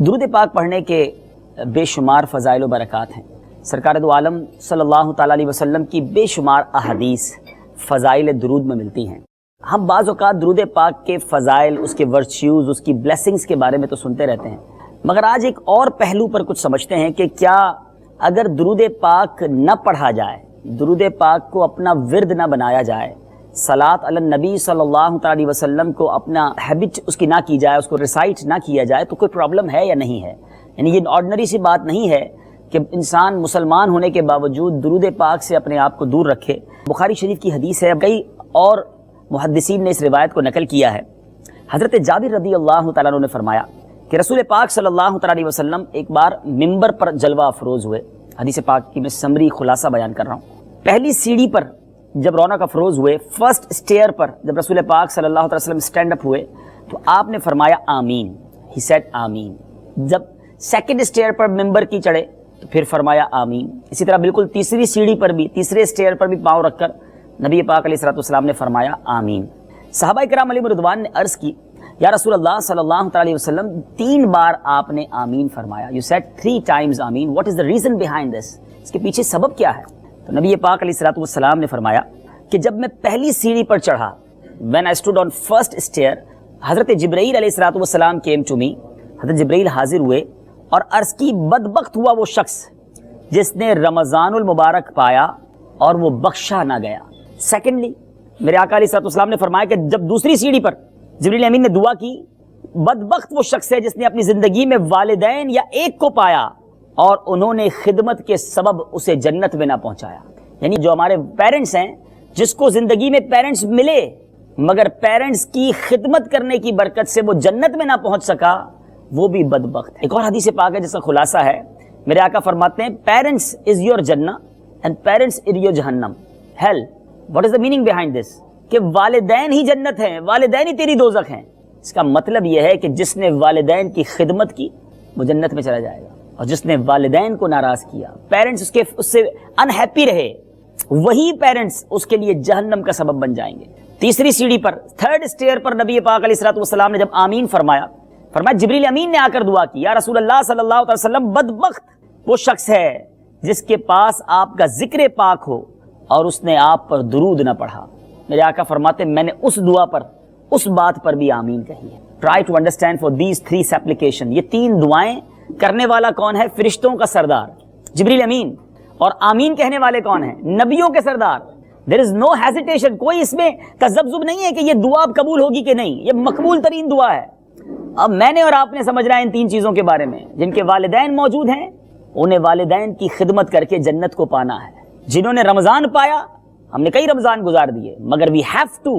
درود پاک پڑھنے کے بے شمار فضائل و برکات ہیں۔ سرکار دو عالم صلی اللہ تعالیٰ علیہ وسلم کی بے شمار احادیث فضائل درود میں ملتی ہیں۔ ہم بعض اوقات درود پاک کے فضائل، اس کے ورچیوز، اس کی بلیسنگز کے بارے میں تو سنتے رہتے ہیں، مگر آج ایک اور پہلو پر کچھ سمجھتے ہیں کہ کیا اگر درود پاک نہ پڑھا جائے، درود پاک کو اپنا ورد نہ بنایا جائے، صلاۃ علی النبی صلی اللہ تعالیٰ علیہ وسلم کو اپنا ہیبٹ اس کی نہ کی جائے، اس کو ریسائٹ نہ کیا جائے، تو کوئی پرابلم ہے یا نہیں ہے؟ یعنی یہ آرڈنری سی بات نہیں ہے کہ انسان مسلمان ہونے کے باوجود درود پاک سے اپنے آپ کو دور رکھے۔ بخاری شریف کی حدیث ہے، کئی اور محدثین نے اس روایت کو نقل کیا ہے۔ حضرت جابر رضی اللہ تعالیٰ عنہ نے فرمایا کہ رسول پاک صلی اللہ تعالیٰ علیہ وسلم ایک بار ممبر پر جلوہ افروز ہوئے۔ حدیث پاک کی میں سمری خلاصہ بیان کر رہا ہوں۔ پہلی سیڑھی پر جب رونق افروز ہوئے، فرسٹ اسٹیئر پر جب رسول پاک صلی اللہ علیہ وسلم اسٹینڈ اپ ہوئے تو آپ نے فرمایا آمین، ہی سیڈ آمین۔ جب سیکنڈ اسٹیئر پر ممبر کی چڑھے تو پھر فرمایا آمین۔ اسی طرح بالکل تیسری سیڑھی پر بھی، تیسرے اسٹیئر پر بھی پاؤں رکھ کر نبی پاک علیہ الصلوۃ والسلام نے فرمایا آمین۔ صحابہ کرام علیہم رضوان نے عرض کی، یا رسول اللہ صلی اللہ علیہ وسلم 3 بار آپ نے آمین فرمایا، یو سیڈ 3 times آمین، what is the reason behind this? اس کے پیچھے سبب کیا ہے؟ تو نبی پاک علیہ الصلوۃ والسلام نے فرمایا کہ جب میں پہلی سیڑھی پر چڑھا، when I stood on first stair، حضرت جبرائیل علیہ الصلوۃ والسلام came to me، حضرت جبرائیل حاضر ہوئے اور عرض کی بدبخت ہوا وہ شخص جس نے رمضان المبارک پایا اور وہ بخشا نہ گیا۔ سیکنڈلی میرے آقا علیہ الصلوۃ والسلام نے فرمایا کہ جب دوسری سیڑھی پر جبرائیل امین نے دعا کی، بدبخت وہ شخص ہے جس نے اپنی زندگی میں والدین یا ایک کو پایا اور انہوں نے خدمت کے سبب اسے جنت میں نہ پہنچایا۔ یعنی جو ہمارے پیرنٹس ہیں، جس کو زندگی میں پیرنٹس ملے مگر پیرنٹس کی خدمت کرنے کی برکت سے وہ جنت میں نہ پہنچ سکا، وہ بھی بدبخت ہے۔ ایک اور حدیث پاک ہے جس کا خلاصہ ہے، میرے آقا فرماتے ہیں پیرنٹس از یور جنہ اینڈ پیرنٹس از یور جہنم hell. What is the meaning behind this? کہ والدین ہی جنت ہیں، والدین ہی تیری دوزخ ہیں۔ اس کا مطلب یہ ہے کہ جس نے والدین کی خدمت کی وہ جنت میں چلا جائے گا، اور جس نے والدین کو ناراض کیا، پیرنٹس اس سے انہیپی رہے، وہی پیرنٹس اس کے لیے جہنم کا سبب بن جائیں گے۔ تیسری سیڑھی پر، تھرڈ اسٹیئر پر نبی پاک علیہ الصلوۃ والسلام نے جب آمین فرمایا، جبریل امین نے آ کر دعا کی، یا رسول اللہ صلی اللہ علیہ وسلم، بدبخت وہ شخص ہے جس کے پاس آپ کا ذکر پاک ہو اور اس نے آپ پر درود نہ پڑھا۔ میرے آقا فرماتے میں نے اس دعا پر، اس بات پر بھی آمین کہی ہے۔ Try to understand for these 3 supplication. یہ 3 دعائیں کرنے والا کون ہے؟ فرشتوں کا سردار جبریل امین۔ اور آمین کہنے والے کون ہیں؟ نبیوں کے سردار۔ دیر از نو ہیزیٹیشن، کوئی اس میں تذبذب نہیں ہے کہ یہ دعا اب قبول ہوگی کہ نہیں، یہ مقبول ترین دعا ہے۔ اب میں نے اور آپ نے سمجھنا ہے ان 3 چیزوں کے بارے میں، جن کے والدین موجود ہیں انہیں والدین کی خدمت کر کے جنت کو پانا ہے۔ جنہوں نے رمضان پایا، ہم نے کئی رمضان گزار دیے، مگر وی ہیو ٹو،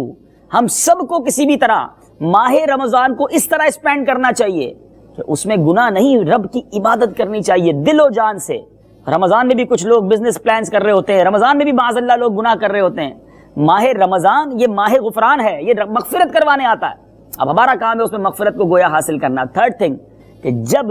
ہم سب کو کسی بھی طرح ماہ رمضان کو اس طرح اسپینڈ کرنا چاہیے کہ اس میں گناہ نہیں، رب کی عبادت کرنی چاہیے دل و جان سے۔ رمضان میں بھی کچھ لوگ بزنس پلانز کر رہے ہوتے ہیں، رمضان میں بھی معاذ اللہ لوگ گناہ کر رہے ہوتے ہیں۔ ماہ رمضان یہ ماہ غفران ہے، یہ مغفرت کروانے آتا ہے۔ اب ہمارا کام ہے اس میں مغفرت کو گویا حاصل کرنا۔ تھرڈ تھنگ کہ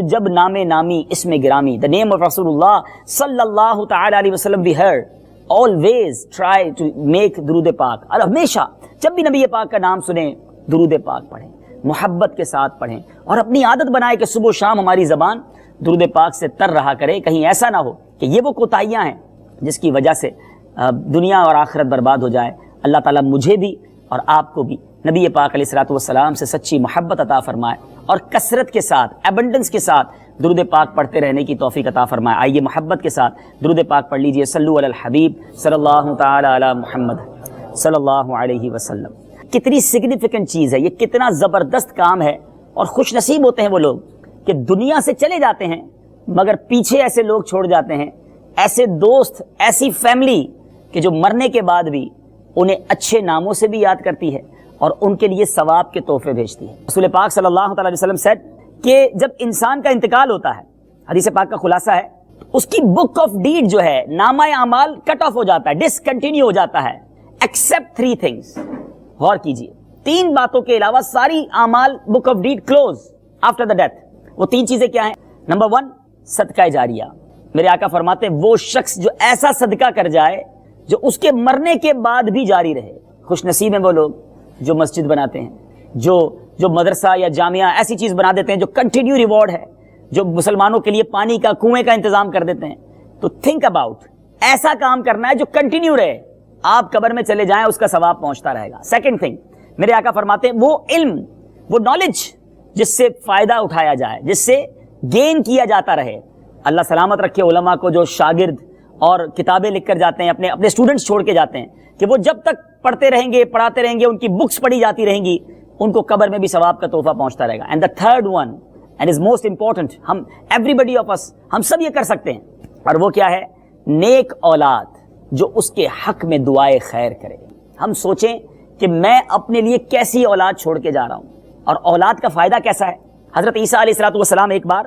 جب نام نامی، اسم گرامی، the name of رسول اللہ صلی اللہ تعالی علیہ وسلم be heard، always try to make درود پاک، ہمیشہ جب بھی نبی پاک کا نام سنیں درود پاک پڑھیں، محبت کے ساتھ پڑھیں، اور اپنی عادت بنائے کہ صبح و شام ہماری زبان درود پاک سے تر رہا کرے۔ کہیں ایسا نہ ہو کہ یہ وہ کوتاہیاں ہیں جس کی وجہ سے دنیا اور آخرت برباد ہو جائے۔ اللہ تعالیٰ مجھے بھی اور آپ کو بھی نبی پاک علیہ الصلوۃ والسلام سے سچی محبت عطا فرمائے اور کثرت کے ساتھ، ایبنڈنس کے ساتھ درود پاک پڑھتے رہنے کی توفیق عطا فرمائے۔ آئیے محبت کے ساتھ درود پاک پڑھ لیجئے۔ صلو علی الحبیب صلی اللہ تعالی علی محمد صلی اللہ علیہ وسلم۔ کتنی سگنیفیکنٹ چیز ہے یہ، کتنا زبردست کام ہے، اور خوش نصیب ہوتے ہیں وہ لوگ کہ دنیا سے چلے جاتے ہیں مگر پیچھے ایسے لوگ چھوڑ جاتے ہیں، ایسے دوست، ایسی فیملی کہ جو مرنے کے بعد بھی انہیں اچھے ناموں سے بھی یاد کرتی ہے اور ان کے لیے ثواب کے تحفے بھیجتی ہے۔ رسول پاک صلی اللہ علیہ وسلم سیڈ کہ جب انسان کا انتقال ہوتا ہے، حدیث پاک کا خلاصہ ہے، اس کی بک آف ڈیڈ جو ہے، نامہ اعمال کٹ آف ہو جاتا ہے، ڈسکنٹینیو ہو جاتا ہے، ایکسپٹ 3 things۔ غور کیجئے، 3 باتوں کے علاوہ ساری اعمال book of deed close after the death. وہ 3 چیزیں کیا ہیں؟ نمبر 1 صدقہ جاریہ۔ میرے آقا فرماتے ہیں وہ شخص جو ایسا صدقہ کر جائے جو اس کے مرنے کے بعد بھی جاری رہے۔ خوش نصیب ہیں وہ لوگ جو مسجد بناتے ہیں، جو مدرسہ یا جامعہ ایسی چیز بنا دیتے ہیں جو کنٹینیو ریوارڈ ہے، جو مسلمانوں کے لیے پانی کا کنویں کا انتظام کر دیتے ہیں. تو تھنک اباؤٹ ایسا کام کرنا ہے جو کنٹینیو رہے, آپ قبر میں چلے جائیں اس کا ثواب پہنچتا رہے گا. سیکنڈ تھنگ, میرے آقا فرماتے ہیں وہ علم, وہ نالج جس سے فائدہ اٹھایا جائے, جس سے گین کیا جاتا رہے. اللہ سلامت رکھے علماء کو جو شاگرد اور کتابیں لکھ کر جاتے ہیں, اپنے اسٹوڈنٹس چھوڑ کے جاتے ہیں, کہ وہ جب تک پڑھتے رہیں گے, پڑھاتے رہیں گے, ان کی بکس پڑھی جاتی رہیں گی, ان کو قبر میں بھی ثواب کا تحفہ پہنچتا رہے گا. And the third one and is most important, ہم ایوری بڈی آف اس, ہم سب یہ کر سکتے ہیں, اور وہ کیا ہے؟ نیک اولاد جو اس کے حق میں دعائے خیر کرے. ہم سوچیں کہ میں اپنے لیے کیسی اولاد چھوڑ کے جا رہا ہوں, اور اولاد کا فائدہ کیسا ہے. حضرت عیسیٰ علیہ الصلوۃ والسلام ایک بار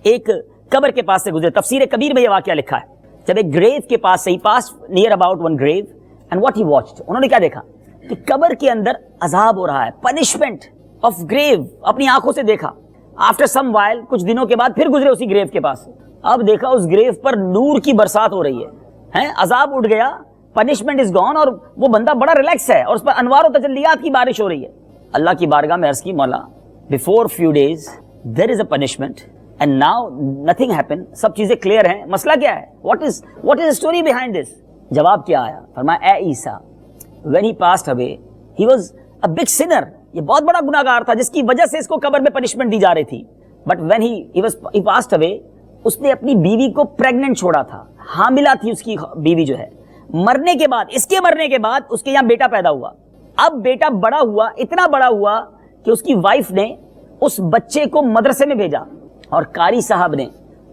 ایک قبر کے پاس سے گزرے. تفسیر کبیر میں یہ واقعہ لکھا ہے. جب ایک گریو کے پاس سے, he pass near about one grave, and what he watched, انہوں نے کیا دیکھا کہ قبر کے اندر عذاب ہو رہا ہے, پنشمنٹ آف گریو, اپنی آنکھوں سے دیکھا. آفٹر سم وائل, کچھ دنوں کے بعد پھر گزرے اسی گریو کے پاس سے, اب دیکھا اس گریو پر نور کی برسات ہو رہی ہے, عذاب اٹھ گیا, پنشمنٹ از گون, اور وہ بندہ بڑا ریلیکس ہے, اور اس پر انوار و تجلیات کی بارش ہو رہی ہے. اللہ کی بارگاہ میں عرض کی, مولا before few days there is a punishment and now nothing happen, سب چیزیں کلیئر ہیں, مسئلہ کیا ہے؟ What is the story behind this؟ جواب کیا آیا؟ فرمایا اے عیسیٰ, when he passed away he was a big sinner, یہ بہت بڑا گناہگار تھا جس کی وجہ سے اس کو قبر میں پنشمنٹ دی جا رہی تھی. But when he passed away, اس نے اپنی بیوی کو پریگننٹ چھوڑا تھا, حاملہ تھی اس کی بیوی جو ہے. مرنے کے بعد, اس کے مرنے کے بعد اس کے یہاں بیٹا پیدا ہوا. اب بیٹا بڑا ہوا, اتنا بڑا ہوا کہ اس کی وائف نے اس بچے کو مدرسے میں بھیجا, اور قاری صاحب نے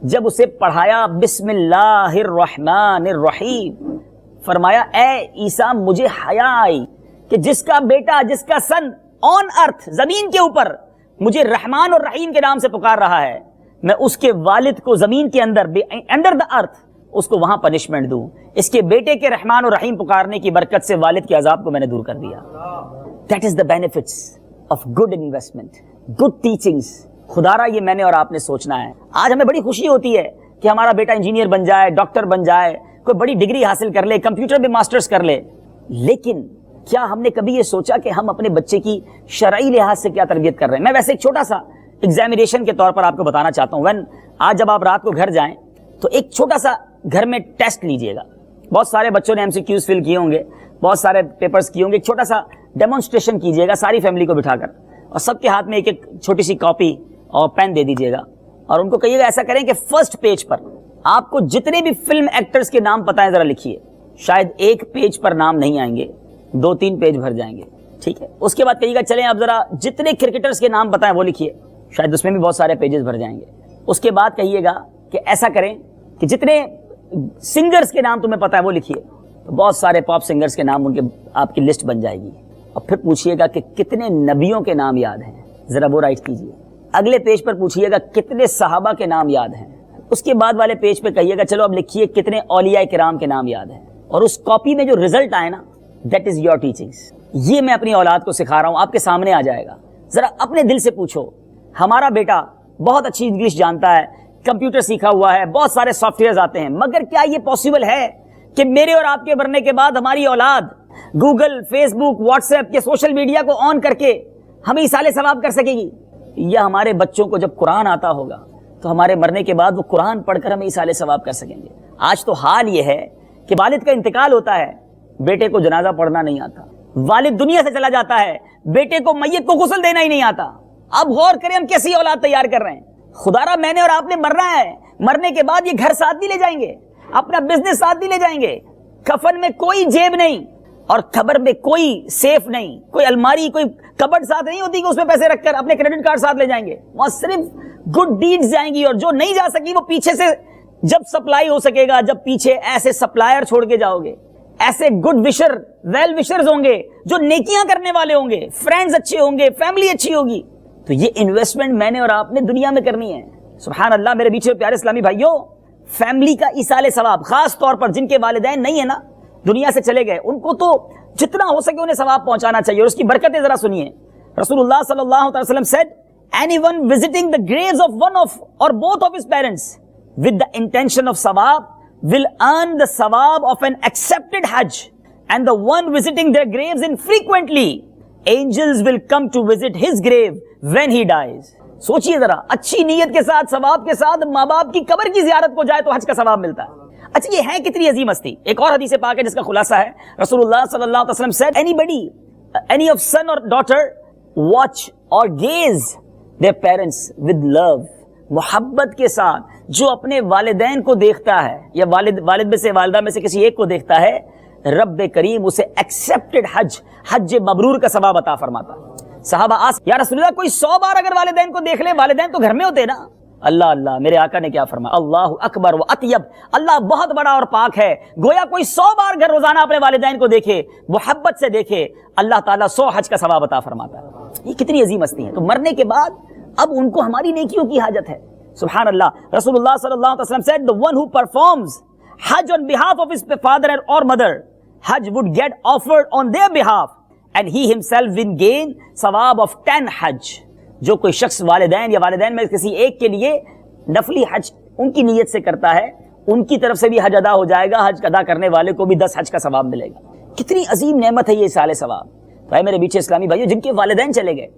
جب اسے پڑھایا بسم اللہ الرحمن الرحیم, فرمایا اے عیسیٰ مجھے حیا آئی کہ جس کا بیٹا, جس کا سن آن ارتھ, زمین کے اوپر مجھے رحمان اور رحیم کے نام سے پکار رہا ہے, میں اس کے والد کو زمین کے اندر, انڈر دا ارتھ, اس کو وہاں پنشمنٹ دوں. اس کے بیٹے کے رحمان اور رحیم پکارنے کی برکت سے والد کے عذاب کو میں نے دور کر دیا. That is the benefits of good investment, good teachings. خدا را یہ میں نے اور آپ نے سوچنا ہے. آج ہمیں بڑی خوشی ہوتی ہے کہ ہمارا بیٹا انجینئر بن جائے, ڈاکٹر بن جائے, کوئی بڑی ڈگری حاصل کر لے, کمپیوٹر میں ماسٹرز کر لے, لیکن کیا ہم نے کبھی یہ سوچا کہ ہم اپنے بچے کی شرعی لحاظ سے کیا تربیت کر رہے ہیں؟ میں ویسے ایک چھوٹا سا ایگزامینیشن کے طور پر آپ کو بتانا چاہتا ہوں. آج جب آپ رات کو گھر جائیں تو ایک چھوٹا سا گھر میں ٹیسٹ لیجئے گا. بہت سارے بچوں نے MCQs فل کیے ہوں گے, بہت سارے پیپرز کیے ہوں گے. ایک چھوٹا سا ڈیمونسٹریشن کیجئے گا ساری فیملی کو بٹھا کر, اور سب کے ہاتھ میں ایک ایک چھوٹی سی کاپی اور پین دے دیجئے گا, اور ان کو کہیے گا ایسا کریں کہ فرسٹ پیج پر آپ کو جتنے بھی فلم ایکٹرز کے نام پتہ ہیں ذرا لکھیے. شاید ایک پیج پر نام نہیں آئیں گے, 2-3 پیج بھر جائیں گے, ٹھیک ہے. اس کے بعد کہیے گا چلیں اب ذرا جتنے کرکٹرز کے نام پتہ ہیں وہ لکھیے, شاید اس میں بھی بہت سارے پیجز بھر جائیں گے. اس کے بعد کہیے گا کہ ایسا کریں کہ جتنے سنگرز کے نام تمہیں پتہ ہے وہ لکھیے, تو بہت سارے پاپ سنگرز کے نام ان کے آپ کی لسٹ بن جائے گی. اور پھر پوچھیے گا کہ کتنے نبیوں کے نام یاد ہیں, ذرا وہ رائٹ کیجیے. اگلے پیج پر پوچھیے گا کتنے صحابہ کے نام یاد ہیں. اس کے بعد والے پیج پہ کہیے گا چلو اب لکھیے کتنے اولیاء کرام کے نام یاد ہیں. اور اس کاپی میں جو رزلٹ آئے نا, دیٹ از یور ٹیچنگس. یہ میں اپنی اولاد کو سکھا رہا ہوں, آپ کے سامنے آ جائے گا. ذرا اپنے دل سے پوچھو, ہمارا بیٹا بہت اچھی انگلش جانتا ہے, کمپیوٹر سیکھا ہوا ہے, بہت سارے سافٹ ویئرز آتے ہیں, مگر کیا یہ پاسبل ہے کہ میرے اور آپ کے مرنے کے بعد ہماری اولاد گوگل, فیس بک, واٹس ایپ کے سوشل میڈیا کو آن کر کے ہمیں ایصال ثواب کر سکے گی؟ یا ہمارے بچوں کو جب قرآن آتا ہوگا تو ہمارے مرنے کے بعد وہ قرآن پڑھ کر ہمیں ایصال ثواب کر سکیں گے؟ آج تو حال یہ ہے کہ والد کا انتقال ہوتا ہے, بیٹے کو جنازہ پڑھنا نہیں آتا. والد دنیا سے چلا جاتا ہے, بیٹے کو میت کو غسل دینا ہی نہیں آتا. اب غور کریں ہم کیسی اولاد تیار کر رہے ہیں. خدا را میں نے اور آپ نے مرنا ہے, مرنے کے بعد یہ گھر ساتھ نہیں لے جائیں گے, اپنا بزنس ساتھ نہیں لے جائیں گے, کفن میں کوئی جیب نہیں, اور قبر میں کوئی سیف نہیں, کوئی الماری, کوئی کبڈ ساتھ نہیں ہوتی کہ اس میں پیسے رکھ کر اپنے کریڈٹ کارڈ ساتھ لے جائیں گے. وہاں صرف گڈ ڈیڈز جائیں گی, اور جو نہیں جا سکی وہ پیچھے سے جب سپلائی ہو سکے گا, جب پیچھے ایسے سپلائر چھوڑ کے جاؤ گے, ایسے گڈ وشر, ویل وشرز ہوں گے جو نیکیاں کرنے والے ہوں گے, فرینڈز اچھے ہوں گے, فیملی اچھی ہوگی. تو یہ انویسٹمنٹ میں نے اور آپ نے دنیا میں کرنی ہے. سبحان اللہ میرے بیچ پیارے اسلامی بھائیوں, فیملی کا ایصال ثواب, خاص طور پر جن کے والدین نہیں ہے نا, دنیا سے چلے گئے, ان کو تو جتنا ہو سکے انہیں ثواب پہنچانا چاہیے. اور اس کی برکتیں ذرا سنیے. رسول اللہ صلی اللہ علیہ وسلم said, anyone visiting the graves of one of or both of his parents with the intention of sawab will earn the sawab of an accepted hajj, and the one visiting their graves infrequently, angels will come to visit his grave when he dies. سوچئے ذرا، اچھی نیت کے ساتھ، ثواب کے ساتھ ماں باپ کی قبر کی زیارت کو جائے تو حج کا ثواب ملتا ہے۔ اچھا یہ ہے کتنی عظیم ہستی۔ ایک اور حدیث پاک ہے جس کا خلاصہ ہے، رسول اللہ صلی اللہ علیہ وسلم said anybody, any of son or daughter watch or gaze their parents with love، محبت کے ساتھ جو اپنے والدین کو دیکھتا ہے یا والد میں سے والدہ میں سے کسی ایک کو دیکھتا ہے، رب کریم اسے ایکسیپٹڈ حج مبرور کا ثواب عطا فرماتا۔ صحابہ یا رسول اللہ کوئی 100 بار اگر والدین کو دیکھ لے، والدین تو گھر میں ہوتے نا۔ اللہ اللہ، میرے آقا نے کیا فرمایا، اللہ اکبر و اطیب، اللہ بہت بڑا اور پاک ہے۔ گویا کوئی 100 بار گھر روزانہ اپنے والدین کو دیکھے، محبت سے دیکھے، اللہ تعالیٰ 100 حج کا ثواب عطا فرماتا ہے۔ یہ کتنی عظیم ہستی ہے۔ تو مرنے کے بعد اب ان کو ہماری نیکیوں کی حاجت ہے۔ سبحان اللہ، رسول اللہ صلی اللہ علیہ وسلم said the one who performs Hajj on behalf of his father or mother, Hajj would get offered on their behalf and he himself will gain ثواب of 10 Hajj۔ جو کوئی شخص والدین یا والدین میں کسی ایک کے لیے نفلی حج ان کی نیت سے کرتا ہے، ان کی طرف سے بھی حج ادا ہو جائے گا، حج ادا کرنے والے کو بھی 10 حج کا ثواب ملے گا۔ کتنی عظیم نعمت ہے یہ سال ثواب۔ تو اے میرے بیچے اسلامی بھائیو، جن کے والدین چلے گئے،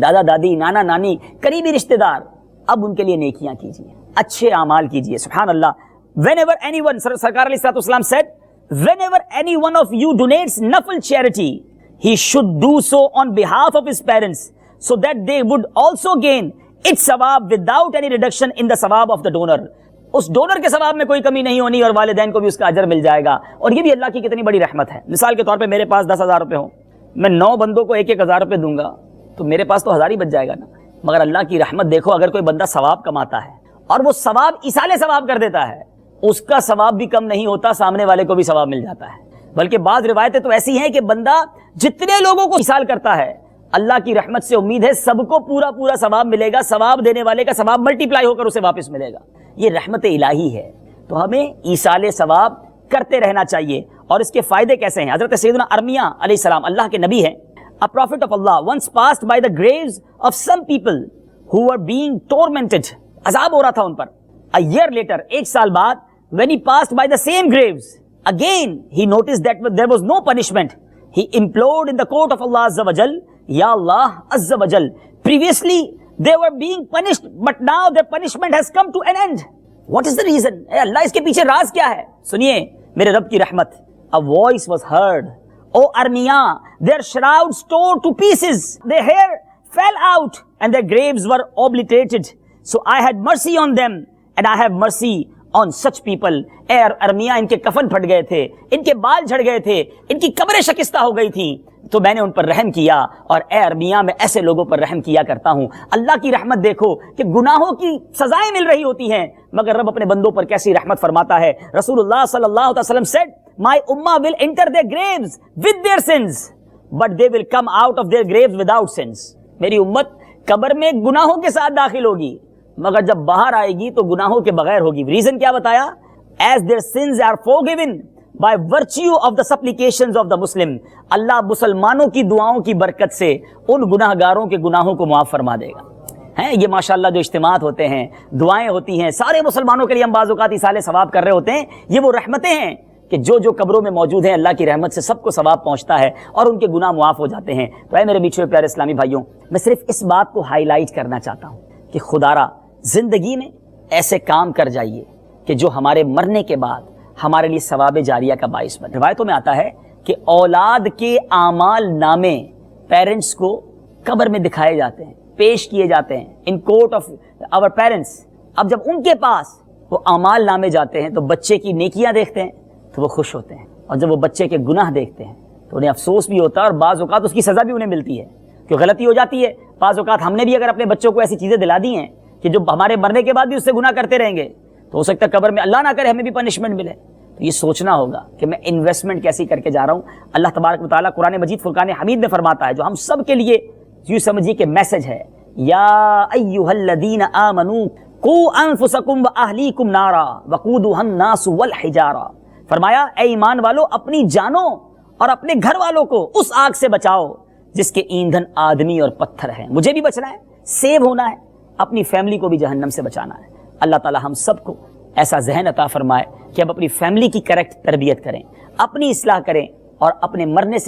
دادا دادی، نانا نانی، قریبی رشتہ دار، اب ان کے لیے نیکیاں کیجیے، اچھے اعمال کیجیے۔ سبحان اللہ، whenever anyone، سرکار علیہ الصلوۃ والسلام said whenever any one of you donates nafil charity, he should do so on behalf of his parents so that they would also gain its ثواب without any reduction in the ثواب of the donor۔ اس donor کے ثواب میں کوئی کمی نہیں ہونی اور والدین کو بھی اس کا اجر مل جائے گا۔ اور یہ بھی اللہ کی کتنی بڑی رحمت ہے۔ مثال کے طور پہ میرے پاس 10,000 روپے ہوں، میں 9 بندوں کو 1,000 روپے دوں گا تو میرے پاس تو 1000 ہی بچ جائے گا نا۔ مگر اللہ کی رحمت دیکھو، اگر کوئی بندہ ثواب کماتا ہے اور وہ ثواب ایصال ثواب کر دیتا ہے، اس کا ثواب بھی کم نہیں ہوتا، سامنے والے کو بھی ثواب مل جاتا ہے۔ بلکہ بعض روایتیں تو ایسی ہیں کہ بندہ جتنے لوگوں کو ایصال کرتا ہے، اللہ کی رحمت سے امید ہے سب کو پورا ثواب ملے گا، ثواب دینے والے کا ثواب ملٹیپلائی ہو کر اسے واپس ملے گا۔ یہ رحمت الہی ہے۔ تو ہمیں ایصال ثواب کرتے رہنا چاہیے۔ اور اس کے فائدے کیسے ہیں؟ حضرت سیدنا ارمیہ علیہ السلام اللہ کے نبی ہیں، a prophet of Allah once passed by the graves of some people who were being tormented، عذاب ہو رہا تھا ان پر۔ a year later، 1 سال بعد، when he passed by the same graves again he noticed that there was no punishment۔ he implored in the court of Allah Azza wa Jal، Ya Allah Azza wa Jal، previously they were being punished but now their punishment has come to an end۔ what is the reason؟ اے اللہ، اس کے پیچھے راز کیا ہے؟ سنیے میرے رب کی رحمت۔ a voice was heard، O Armia, their shrouds tore to pieces, their hair fell out and their graves were obliterated, so I had mercy on them and I have mercy on such people۔ اے ارمیا، ان کے کفن پھٹ گئے تھے، ان کے بال جھڑ گئے تھے، ان کی قبریں شکستہ ہو گئی تھی، تو میں نے ان پر رحم کیا، اور اے ارمیا میں ایسے لوگوں پر رحم کیا کرتا ہوں۔ اللہ کی رحمت دیکھو کہ گناہوں کی سزائیں مل رہی ہوتی ہیں، مگر رب اپنے بندوں پر کیسی رحمت فرماتا ہے۔ رسول اللہ صلی اللہ علیہ وسلم said my ummah will enter their graves with their sins but they will come out of their graves without sins۔ میری امت قبر میں گناہوں کے ساتھ داخل ہوگی، مگر جب باہر آئے گی تو گناہوں کے بغیر ہوگی۔ ریزن کیا بتایا؟ as their sins are forgiven by virtue of the supplications of the Muslim۔ اللہ مسلمانوں کی دعاؤں کی برکت سے ان گناہگاروں کے گناہوں کو معاف فرما دے گا۔ ہیں یہ ماشاءاللہ جو اجتماعات ہوتے ہیں، دعائیں ہوتی ہیں، سارے مسلمانوں کے لیے ہم بعض اوقات ایصال ثواب کر رہے ہوتے ہیں، یہ وہ رحمتیں ہیں کہ جو قبروں میں موجود ہیں، اللہ کی رحمت سے سب کو ثواب پہنچتا ہے اور ان کے گناہ معاف ہو جاتے ہیں۔ تو اے میرے بیچھے پیارے اسلامی بھائیوں، میں صرف اس بات کو ہائی لائٹ کرنا چاہتا ہوں کہ خدا را زندگی میں ایسے کام کر جائیے کہ جو ہمارے مرنے کے بعد ہمارے لیے ثواب جاریہ کا باعث بنے۔ روایتوں میں آتا ہے کہ اولاد کے اعمال نامے پیرنٹس کو قبر میں دکھائے جاتے ہیں، پیش کیے جاتے ہیں in court of our parents. اب جب ان کے پاس وہ اعمال نامے جاتے ہیں تو بچے کی نیکیاں دیکھتے ہیں تو وہ خوش ہوتے ہیں، اور جب وہ بچے کے گناہ دیکھتے ہیں تو انہیں افسوس بھی ہوتا ہے، اور بعض اوقات اس کی سزا بھی انہیں ملتی ہے کہ غلطی ہو جاتی ہے۔ بعض اوقات ہم نے بھی اگر اپنے بچوں کو ایسی چیزیں دلا دی ہیں کہ جو ہمارے مرنے کے بعد بھی اس سے گناہ کرتے رہیں گے تو ہو سکتا ہے قبر میں اللہ نہ کرے ہمیں بھی پنشمنٹ ملے۔ تو یہ سوچنا ہوگا کہ میں انویسٹمنٹ کیسی کر کے جا رہا ہوں۔ اللہ تبارک و تعالیٰ قرآن مجید فرقان حمید میں فرماتا ہے، جو ہم سب کے لیے یوں سمجھیے کہ میسج ہے، یا ایھا الذین آمنوا قوا انفسکم واہلیکم نارا وقودھا الناس والحجارہ۔ فرمایا اے ایمان والو، اپنی جانوں اور اپنے گھر والوں کو اس آگ سے بچاؤ جس کے ایندھن آدمی اور پتھر ہیں۔ مجھے بھی بچنا ہے، سیو ہونا ہے، اپنی فیملی کو بھی جہنم سے بچانا ہے۔ اللہ تعالی ہم سب کو ایسا ذہن عطا فرمائے کہ ہم اپنی فیملی کی کریکٹ تربیت کریں، اپنی اصلاح کریں اور اپنے مرنے سے